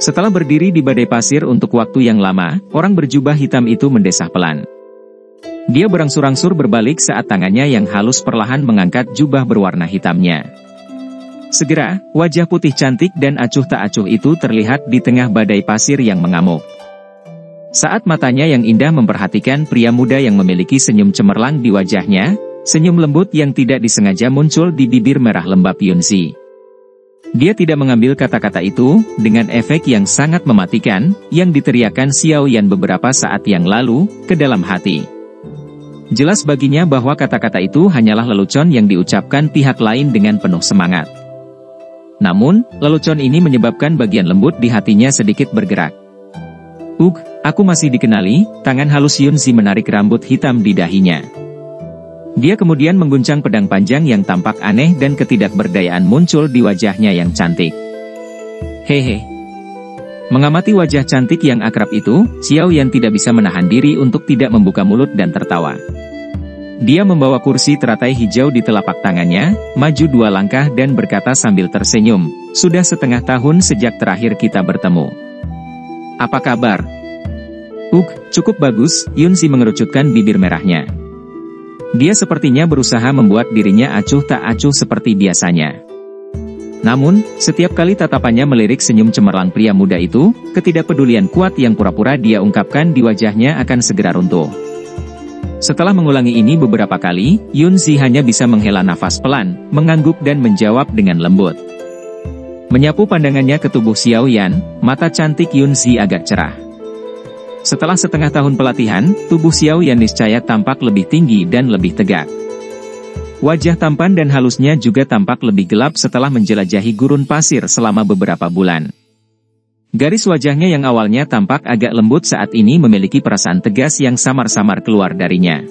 Setelah berdiri di badai pasir untuk waktu yang lama, orang berjubah hitam itu mendesah pelan. Dia berangsur-angsur berbalik saat tangannya yang halus perlahan mengangkat jubah berwarna hitamnya. Segera, wajah putih cantik dan acuh tak acuh itu terlihat di tengah badai pasir yang mengamuk. Saat matanya yang indah memperhatikan pria muda yang memiliki senyum cemerlang di wajahnya, senyum lembut yang tidak disengaja muncul di bibir merah lembab Yunzi. Dia tidak mengambil kata-kata itu, dengan efek yang sangat mematikan, yang diteriakkan Xiao Yan beberapa saat yang lalu, ke dalam hati. Jelas baginya bahwa kata-kata itu hanyalah lelucon yang diucapkan pihak lain dengan penuh semangat. Namun, lelucon ini menyebabkan bagian lembut di hatinya sedikit bergerak. Aku masih dikenali, tangan halus Yunzi menarik rambut hitam di dahinya. Dia kemudian mengguncang pedang panjang yang tampak aneh dan ketidakberdayaan muncul di wajahnya yang cantik. Hehe. Mengamati wajah cantik yang akrab itu, Xiao Yan tidak bisa menahan diri untuk tidak membuka mulut dan tertawa. Dia membawa kursi teratai hijau di telapak tangannya, maju 2 langkah dan berkata sambil tersenyum, "Sudah setengah tahun sejak terakhir kita bertemu. Apa kabar?" Cukup bagus, Yunzi mengerucutkan bibir merahnya. Dia sepertinya berusaha membuat dirinya acuh tak acuh seperti biasanya. Namun, setiap kali tatapannya melirik senyum cemerlang pria muda itu, ketidakpedulian kuat yang pura-pura dia ungkapkan di wajahnya akan segera runtuh. Setelah mengulangi ini beberapa kali, Yunzi hanya bisa menghela nafas pelan, mengangguk dan menjawab dengan lembut. Menyapu pandangannya ke tubuh Xiao Yan, mata cantik Yunzi agak cerah. Setelah setengah tahun pelatihan, tubuh Xiao Yan niscaya tampak lebih tinggi dan lebih tegak. Wajah tampan dan halusnya juga tampak lebih gelap setelah menjelajahi gurun pasir selama beberapa bulan. Garis wajahnya yang awalnya tampak agak lembut saat ini memiliki perasaan tegas yang samar-samar keluar darinya.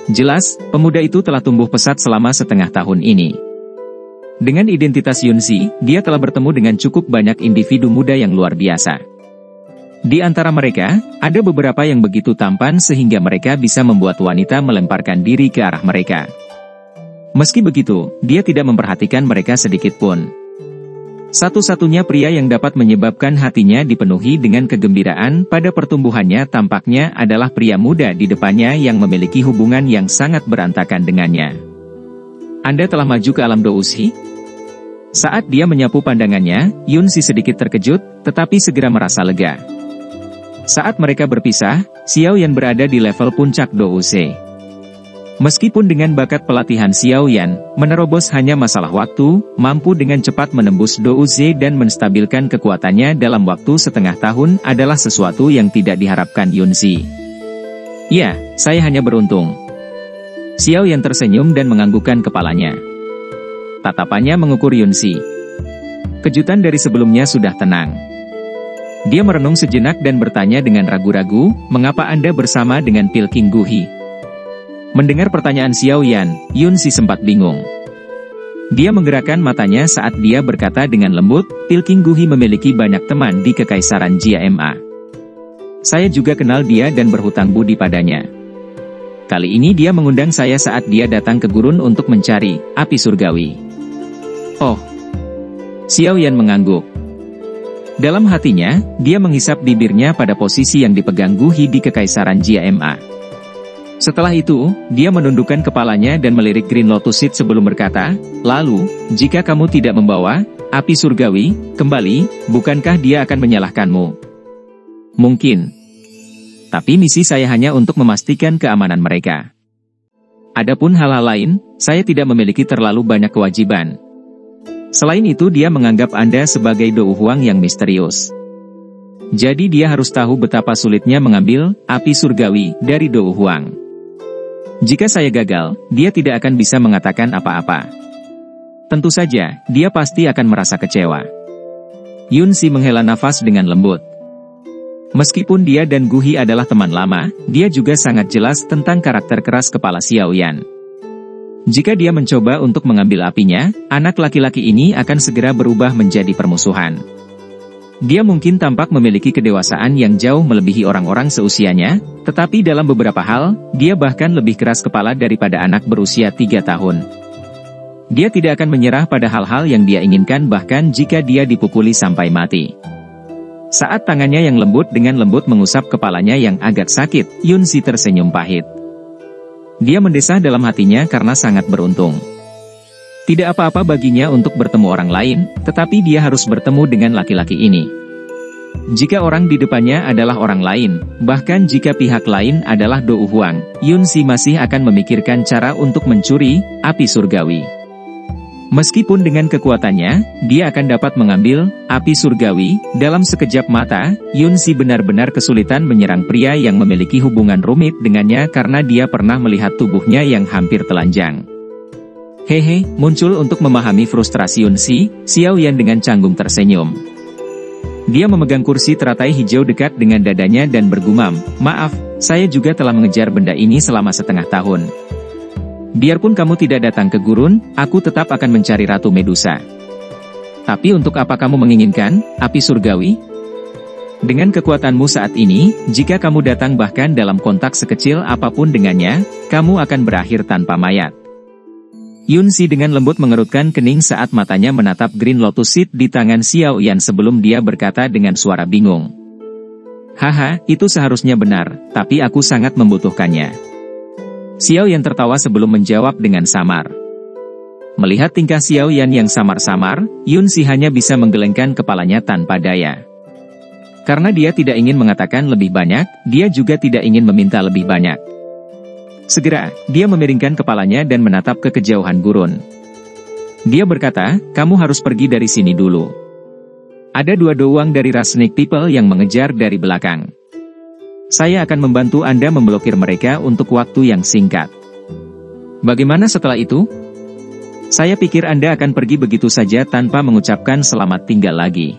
Jelas, pemuda itu telah tumbuh pesat selama setengah tahun ini. Dengan identitas Yunzi, dia telah bertemu dengan cukup banyak individu muda yang luar biasa. Di antara mereka, ada beberapa yang begitu tampan sehingga mereka bisa membuat wanita melemparkan diri ke arah mereka. Meski begitu, dia tidak memperhatikan mereka sedikit pun. Satu-satunya pria yang dapat menyebabkan hatinya dipenuhi dengan kegembiraan pada pertumbuhannya tampaknya adalah pria muda di depannya yang memiliki hubungan yang sangat berantakan dengannya. Anda telah maju ke alam Doushi? Saat dia menyapu pandangannya, Yunzi sedikit terkejut, tetapi segera merasa lega. Saat mereka berpisah, Xiao Yan berada di level puncak Doushi. Meskipun dengan bakat pelatihan Xiao Yan, menerobos hanya masalah waktu, mampu dengan cepat menembus Doushi dan menstabilkan kekuatannya dalam waktu setengah tahun adalah sesuatu yang tidak diharapkan Yunzi. Ya, saya hanya beruntung. Xiao Yan tersenyum dan menganggukkan kepalanya. Tatapannya mengukur Yunzi. Kejutan dari sebelumnya sudah tenang. Dia merenung sejenak dan bertanya dengan ragu-ragu, "Mengapa Anda bersama dengan Pilking Guhi?" Mendengar pertanyaan Xiao Yan, Yunzi sempat bingung. Dia menggerakkan matanya saat dia berkata dengan lembut, "Pilking Guhi memiliki banyak teman di Kekaisaran Jia Ma. Saya juga kenal dia dan berhutang budi padanya. Kali ini dia mengundang saya saat dia datang ke gurun untuk mencari api surgawi." Oh. Xiao Yan mengangguk. Dalam hatinya, dia menghisap bibirnya pada posisi yang dipegang Guhi di Kekaisaran Jia Ma. Setelah itu, dia menundukkan kepalanya dan melirik Green Lotus Seed sebelum berkata, "Lalu, jika kamu tidak membawa api surgawi kembali, bukankah dia akan menyalahkanmu?" Mungkin. Tapi misi saya hanya untuk memastikan keamanan mereka. Adapun hal-hal lain, saya tidak memiliki terlalu banyak kewajiban. Selain itu dia menganggap Anda sebagai Dou Huang yang misterius. Jadi dia harus tahu betapa sulitnya mengambil api surgawi dari Dou Huang. Jika saya gagal, dia tidak akan bisa mengatakan apa-apa. Tentu saja, dia pasti akan merasa kecewa. Yunzi menghela nafas dengan lembut. Meskipun dia dan Guhi adalah teman lama, dia juga sangat jelas tentang karakter keras kepala Xiao Yan. Jika dia mencoba untuk mengambil apinya, anak laki-laki ini akan segera berubah menjadi permusuhan. Dia mungkin tampak memiliki kedewasaan yang jauh melebihi orang-orang seusianya, tetapi dalam beberapa hal, dia bahkan lebih keras kepala daripada anak berusia 3 tahun. Dia tidak akan menyerah pada hal-hal yang dia inginkan bahkan jika dia dipukuli sampai mati. Saat tangannya yang lembut dengan lembut mengusap kepalanya yang agak sakit, Yun-si tersenyum pahit. Dia mendesah dalam hatinya karena sangat beruntung. Tidak apa-apa baginya untuk bertemu orang lain, tetapi dia harus bertemu dengan laki-laki ini. Jika orang di depannya adalah orang lain, bahkan jika pihak lain adalah Do Huang, Yun-si masih akan memikirkan cara untuk mencuri api surgawi. Meskipun dengan kekuatannya, dia akan dapat mengambil api surgawi. Dalam sekejap mata, Yun-si benar-benar kesulitan menyerang pria yang memiliki hubungan rumit dengannya karena dia pernah melihat tubuhnya yang hampir telanjang. Hehe, muncul untuk memahami frustrasi Yun-si, Xiao Yan dengan canggung tersenyum. Dia memegang kursi teratai hijau dekat dengan dadanya dan bergumam, "Maaf, saya juga telah mengejar benda ini selama setengah tahun. Biarpun kamu tidak datang ke gurun, aku tetap akan mencari Ratu Medusa. Tapi untuk apa kamu menginginkan api surgawi? Dengan kekuatanmu saat ini, jika kamu datang bahkan dalam kontak sekecil apapun dengannya, kamu akan berakhir tanpa mayat." Yun-si dengan lembut mengerutkan kening saat matanya menatap Green Lotus Seed di tangan Xiao Yan sebelum dia berkata dengan suara bingung. "Haha, itu seharusnya benar, tapi aku sangat membutuhkannya." Xiao Yan tertawa sebelum menjawab dengan samar. Melihat tingkah Xiao Yan yang samar-samar, Yun-si hanya bisa menggelengkan kepalanya tanpa daya. Karena dia tidak ingin mengatakan lebih banyak, dia juga tidak ingin meminta lebih banyak. Segera, dia memiringkan kepalanya dan menatap ke kejauhan gurun. Dia berkata, "Kamu harus pergi dari sini dulu. Ada dua doang dari ras Snake People yang mengejar dari belakang. Saya akan membantu Anda memblokir mereka untuk waktu yang singkat. Bagaimana setelah itu? Saya pikir Anda akan pergi begitu saja tanpa mengucapkan selamat tinggal lagi."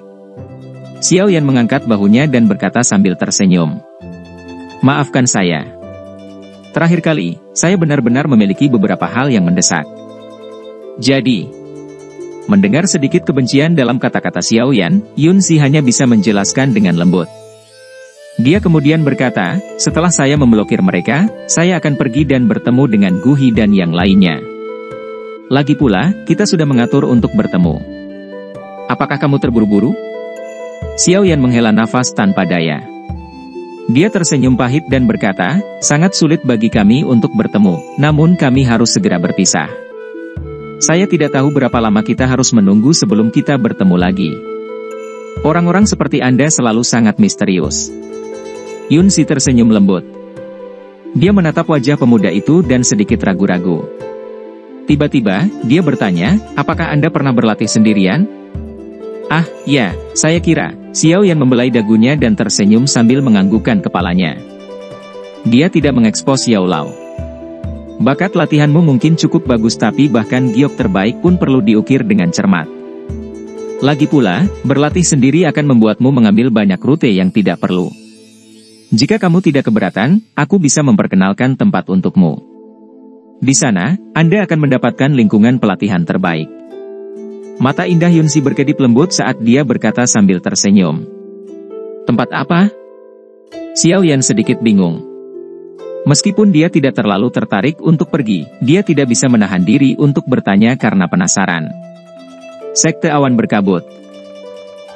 Xiao Yan mengangkat bahunya dan berkata sambil tersenyum. "Maafkan saya. Terakhir kali, saya benar-benar memiliki beberapa hal yang mendesak." Jadi, mendengar sedikit kebencian dalam kata-kata Xiao Yan, Yun-si hanya bisa menjelaskan dengan lembut. Dia kemudian berkata, "Setelah saya memblokir mereka, saya akan pergi dan bertemu dengan Gu Hi dan yang lainnya. Lagi pula, kita sudah mengatur untuk bertemu. Apakah kamu terburu-buru?" Xiao Yan menghela nafas tanpa daya. Dia tersenyum pahit dan berkata, "Sangat sulit bagi kami untuk bertemu, namun kami harus segera berpisah. Saya tidak tahu berapa lama kita harus menunggu sebelum kita bertemu lagi. Orang-orang seperti Anda selalu sangat misterius." Yun-si tersenyum lembut. Dia menatap wajah pemuda itu dan sedikit ragu-ragu. Tiba-tiba, dia bertanya, "Apakah Anda pernah berlatih sendirian?" "Ah, ya, saya kira." Xiao Yan membelai dagunya dan tersenyum sambil menganggukkan kepalanya. Dia tidak mengekspos Xiao Lao. "Bakat latihanmu mungkin cukup bagus tapi bahkan giok terbaik pun perlu diukir dengan cermat. Lagi pula, berlatih sendiri akan membuatmu mengambil banyak rute yang tidak perlu. Jika kamu tidak keberatan, aku bisa memperkenalkan tempat untukmu. Di sana, Anda akan mendapatkan lingkungan pelatihan terbaik." Mata indah Yun-si berkedip lembut saat dia berkata sambil tersenyum. "Tempat apa?" Xiao Yan sedikit bingung. Meskipun dia tidak terlalu tertarik untuk pergi, dia tidak bisa menahan diri untuk bertanya karena penasaran. "Sekte Awan Berkabut."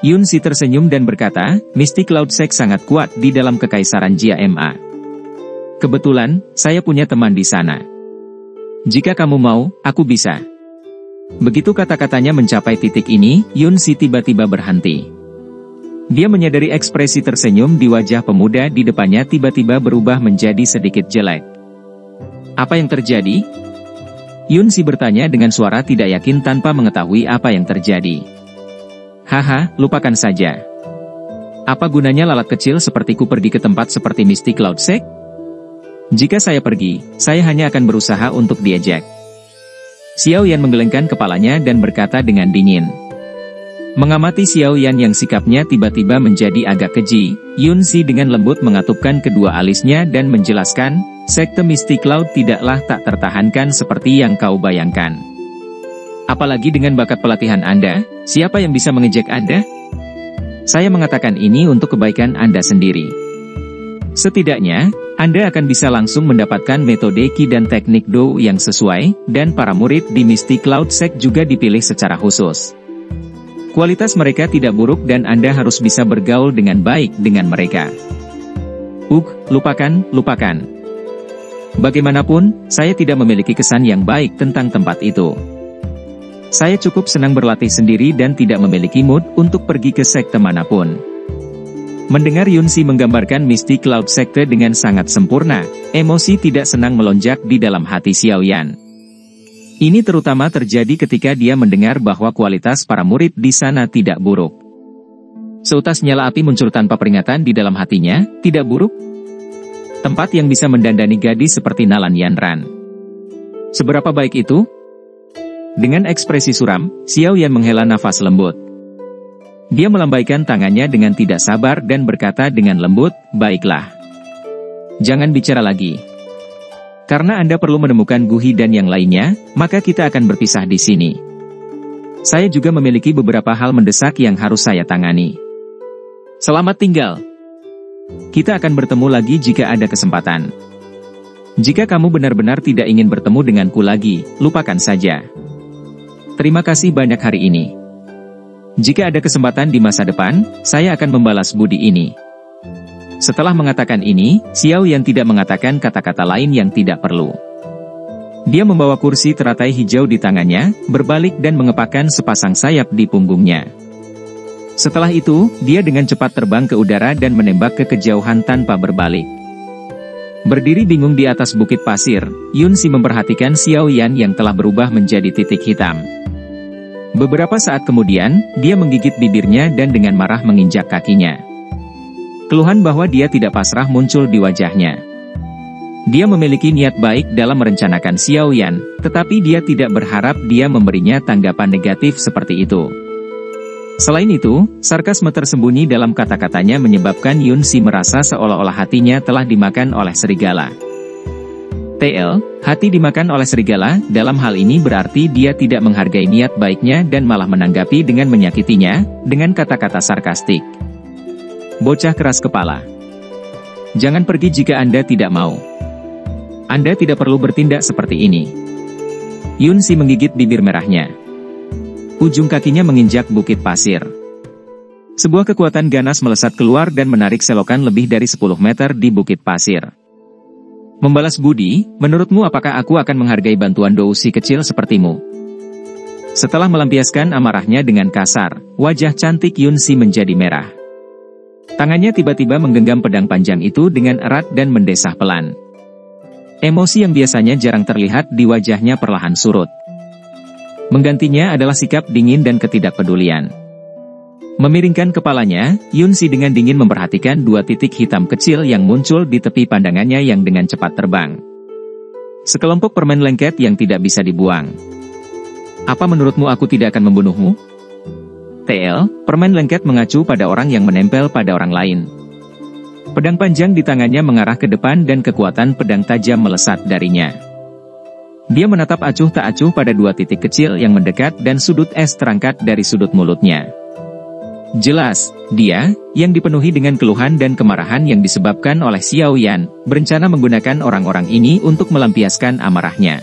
Yun-si tersenyum dan berkata, "Mystic Cloud Sect sangat kuat di dalam kekaisaran Jia Ma. Kebetulan, saya punya teman di sana. Jika kamu mau, aku bisa." Begitu kata-katanya mencapai titik ini, Yun-si tiba-tiba berhenti. Dia menyadari ekspresi tersenyum di wajah pemuda di depannya tiba-tiba berubah menjadi sedikit jelek. "Apa yang terjadi?" Yun-si bertanya dengan suara tidak yakin tanpa mengetahui apa yang terjadi. "Haha, lupakan saja. Apa gunanya lalat kecil sepertiku pergi ke tempat seperti Mystic Cloud Sect? Jika saya pergi, saya hanya akan berusaha untuk diejek." Xiao Yan menggelengkan kepalanya dan berkata dengan dingin. Mengamati Xiao Yan yang sikapnya tiba-tiba menjadi agak keji, Yun-si dengan lembut mengatupkan kedua alisnya dan menjelaskan, "Sekte Mystic Cloud tidaklah tak tertahankan seperti yang kau bayangkan. Apalagi dengan bakat pelatihan Anda, siapa yang bisa mengejek Anda? Saya mengatakan ini untuk kebaikan Anda sendiri. Setidaknya, Anda akan bisa langsung mendapatkan metode Qi dan teknik Do yang sesuai, dan para murid di Mystic Cloud Sect juga dipilih secara khusus. Kualitas mereka tidak buruk dan Anda harus bisa bergaul dengan baik dengan mereka. Lupakan. Bagaimanapun, saya tidak memiliki kesan yang baik tentang tempat itu. Saya cukup senang berlatih sendiri dan tidak memiliki mood untuk pergi ke sekte manapun. Mendengar Yunsi menggambarkan Mystic Cloud Sekte dengan sangat sempurna, emosi tidak senang melonjak di dalam hati Xiaoyan. Ini terutama terjadi ketika dia mendengar bahwa kualitas para murid di sana tidak buruk. Seutas nyala api muncul tanpa peringatan di dalam hatinya, tidak buruk? Tempat yang bisa mendandani gadis seperti Nalan Yanran. Seberapa baik itu? Dengan ekspresi suram, Xiaoyan menghela nafas lembut. Dia melambaikan tangannya dengan tidak sabar dan berkata dengan lembut, "Baiklah. Jangan bicara lagi. Karena Anda perlu menemukan Guhi dan yang lainnya, maka kita akan berpisah di sini. Saya juga memiliki beberapa hal mendesak yang harus saya tangani. Selamat tinggal. Kita akan bertemu lagi jika ada kesempatan. Jika kamu benar-benar tidak ingin bertemu denganku lagi, lupakan saja. Terima kasih banyak hari ini. Jika ada kesempatan di masa depan, saya akan membalas budi ini." Setelah mengatakan ini, Xiaoyan tidak mengatakan kata-kata lain yang tidak perlu. Dia membawa kursi teratai hijau di tangannya, berbalik dan mengepakkan sepasang sayap di punggungnya. Setelah itu, dia dengan cepat terbang ke udara dan menembak ke kejauhan tanpa berbalik. Berdiri bingung di atas bukit pasir, Yunsi memperhatikan Xiaoyan yang telah berubah menjadi titik hitam. Beberapa saat kemudian, dia menggigit bibirnya dan dengan marah menginjak kakinya. Keluhan bahwa dia tidak pasrah muncul di wajahnya. Dia memiliki niat baik dalam merencanakan Xiaoyan, tetapi dia tidak berharap dia memberinya tanggapan negatif seperti itu. Selain itu, sarkasme tersembunyi dalam kata-katanya menyebabkan Yunsi merasa seolah-olah hatinya telah dimakan oleh serigala. Hati dimakan oleh serigala, dalam hal ini berarti dia tidak menghargai niat baiknya dan malah menanggapi dengan menyakitinya, dengan kata-kata sarkastik. Bocah keras kepala. Jangan pergi jika Anda tidak mau. Anda tidak perlu bertindak seperti ini. Yunsi menggigit bibir merahnya. Ujung kakinya menginjak bukit pasir. Sebuah kekuatan ganas melesat keluar dan menarik selokan lebih dari 10 meter di bukit pasir. Membalas budi, menurutmu apakah aku akan menghargai bantuan dousi kecil sepertimu? Setelah melampiaskan amarahnya dengan kasar, wajah cantik Yunsi menjadi merah. Tangannya tiba-tiba menggenggam pedang panjang itu dengan erat dan mendesah pelan. Emosi yang biasanya jarang terlihat di wajahnya perlahan surut. Menggantinya adalah sikap dingin dan ketidakpedulian. Memiringkan kepalanya, Yunsi dengan dingin memperhatikan dua titik hitam kecil yang muncul di tepi pandangannya yang dengan cepat terbang. Sekelompok permen lengket yang tidak bisa dibuang. Apa menurutmu aku tidak akan membunuhmu? Permen lengket mengacu pada orang yang menempel pada orang lain. Pedang panjang di tangannya mengarah ke depan dan kekuatan pedang tajam melesat darinya. Dia menatap acuh tak acuh pada dua titik kecil yang mendekat dan sudut es terangkat dari sudut mulutnya. Jelas, dia, yang dipenuhi dengan keluhan dan kemarahan yang disebabkan oleh Xiaoyan, berencana menggunakan orang-orang ini untuk melampiaskan amarahnya.